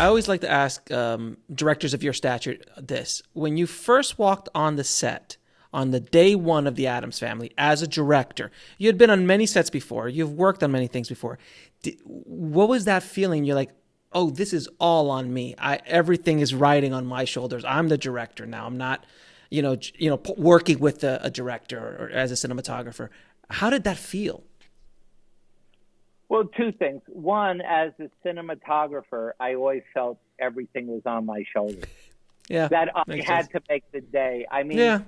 I always like to ask directors of your stature this. When you first walked on the set on the day one of the Addams Family as a director, you had been on many sets before. You've worked on many things before. What was that feeling? You're like, oh, this is all on me. Everything is riding on my shoulders. I'm the director now. I'm not, working with a director or as a cinematographer. How did that feel? Well, two things. One, as a cinematographer, I always felt everything was on my shoulders. Yeah, that I had sense. to make the day. I mean,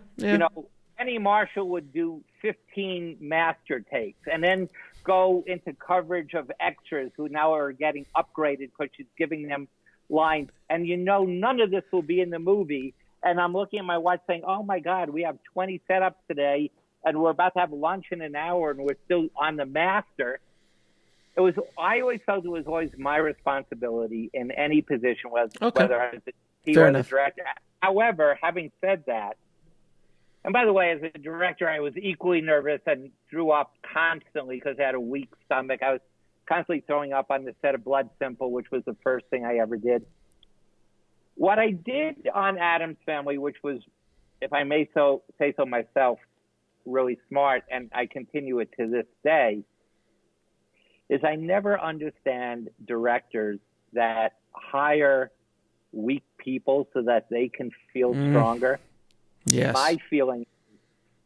Penny Marshall would do 15 master takes and then go into coverage of extras who now are getting upgraded because she's giving them lines. And none of this will be in the movie. And I'm looking at my watch saying, oh, my God, we have 20 setups today, and we're about to have lunch in an hour, and we're still on the master. I always felt it was always my responsibility in any position, whether I was the DP or the director. However, having said that, and by the way, as a director, I was equally nervous and threw up constantly because I had a weak stomach. I was constantly throwing up on the set of Blood Simple, which was the first thing I ever did. What I did on Addams Family, which was, if I may say so myself, really smart, and I continue it to this day, is I never understand directors that hire weak people so that they can feel stronger. Yes. My feeling is,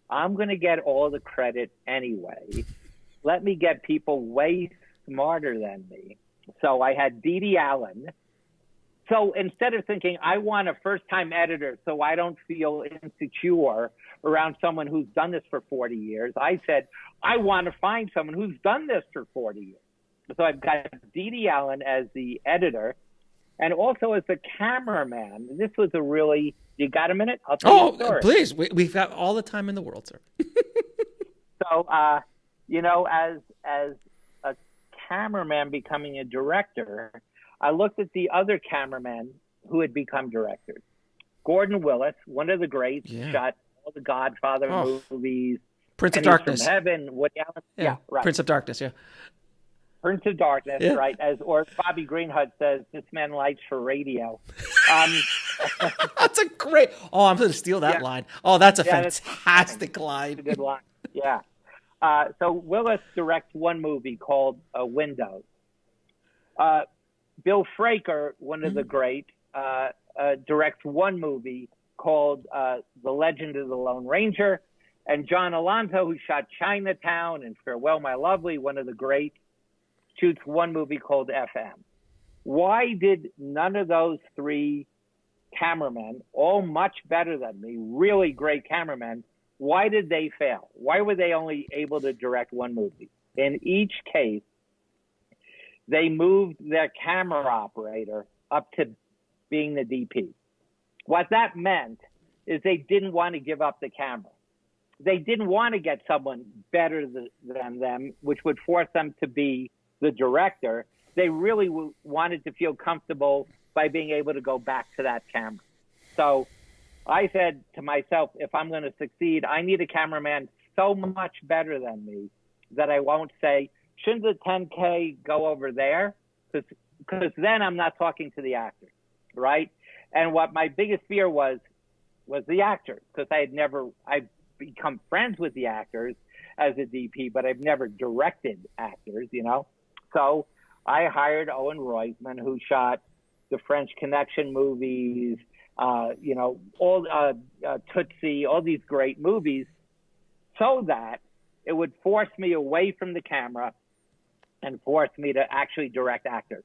I'm going to get all the credit anyway. Let me get people way smarter than me. So I had Dee Dee Allen. So instead of thinking, I want a first-time editor so I don't feel insecure around someone who's done this for 40 years, I said, I want to find someone who's done this for 40 years. So I've got Dee Dee Allen as the editor and also as the cameraman. This was a really, you got a minute? I'll tell you the story. Please. We've got all the time in the world, sir. So, as a cameraman becoming a director, I looked at the other cameramen who had become directors. Gordon Willis, one of the greats, shot all the Godfather movies. Prince of Darkness. From Heaven, Woody Allen. Yeah, right. Prince of Darkness, Prince of Darkness, right. Or Bobby Greenhut says, this man lights for radio. That's a great, I'm going to steal that line. Oh, that's a fantastic line. That's a good line, yeah. So Willis directs one movie called Windows. Bill Fraker, one of the greats, directs one movie called The Legend of the Lone Ranger. And John Alonzo, who shot Chinatown and Farewell, My Lovely, one of the greats, shoots one movie called FM. Why did none of those three cameramen, all much better than me, really great cameramen, why did they fail? Why were they only able to direct one movie? In each case, they moved their camera operator up to being the DP. What that meant is they didn't want to give up the camera. They didn't want to get someone better than them, which would force them to be the director. They really wanted to feel comfortable by being able to go back to that camera. So I said to myself, if I'm going to succeed, I need a cameraman so much better than me that I won't say, shouldn't the 10K go over there? Because then I'm not talking to the actors, right? And what my biggest fear was the actors, because I've become friends with the actors as a DP, but I've never directed actors, So I hired Owen Roizman, who shot the French Connection movies, all Tootsie, all these great movies, so that it would force me away from the camera and force me to actually direct actors.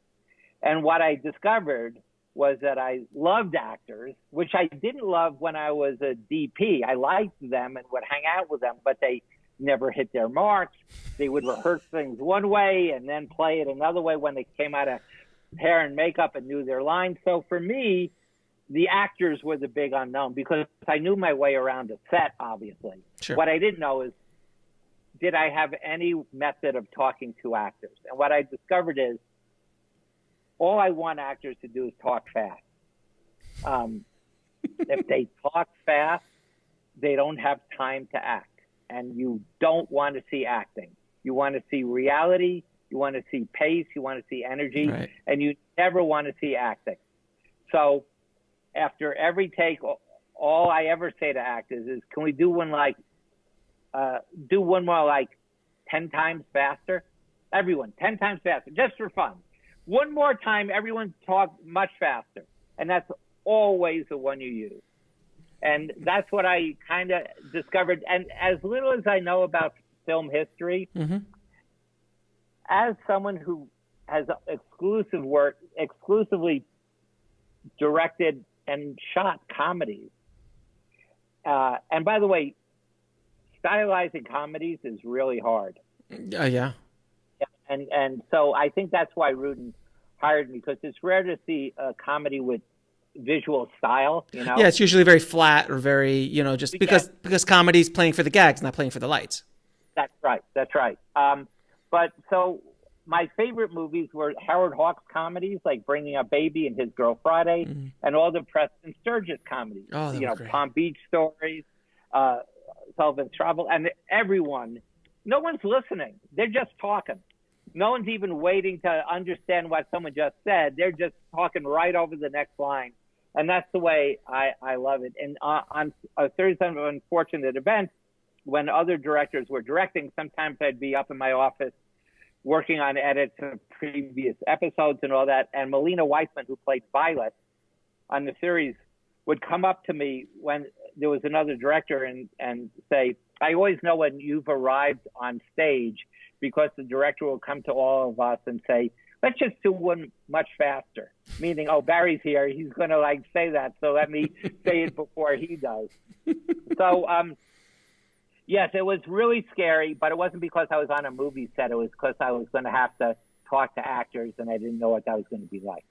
And what I discovered was that I loved actors, which I didn't love when I was a DP. I liked them and would hang out with them, but they never hit their marks. They would rehearse things one way and then play it another way when they came out of hair and makeup and knew their lines. So for me, the actors were the big unknown because I knew my way around a set, obviously. Sure. What I didn't know is, did I have any method of talking to actors? And what I discovered is, all I want actors to do is talk fast. If they talk fast, they don't have time to act. And you don't want to see acting. You want to see reality. You want to see pace. You want to see energy. Right. And you never want to see acting. So after every take, all I ever say to actors is, can we do one more like 10 times faster? Everyone, 10 times faster, just for fun. One more time, everyone talk much faster. And that's always the one you use. And that's what I kind of discovered. And as little as I know about film history, as someone who has exclusively directed and shot comedies, and by the way, stylizing comedies is really hard. Yeah. And so I think that's why Rudin hired me, because it's rare to see a comedy with visual style, you know? Yeah, it's usually very flat or very, you know, just because comedy's playing for the gags, not playing for the lights. That's right. But so my favorite movies were Howard Hawks comedies, like Bringing Up Baby and His Girl Friday, and all the Preston Sturges comedies. Oh, you know, great. Palm Beach Stories, Sullivan's Trouble, and everyone, no one's listening. They're just talking. No one's even waiting to understand what someone just said. They're just talking right over the next line. And that's the way I love it. And on a series of unfortunate events, when other directors were directing, sometimes I'd be up in my office working on edits of previous episodes and all that. And Melina Weissman, who played Violet on the series, would come up to me when there was another director and say, I always know when you've arrived on stage, because the director will come to all of us and say, let's just do one much faster. Meaning, oh, Barry's here. He's going to like say that. So let me say it before he does. So, yes, it was really scary, but it wasn't because I was on a movie set. It was because I was going to have to talk to actors and I didn't know what that was going to be like.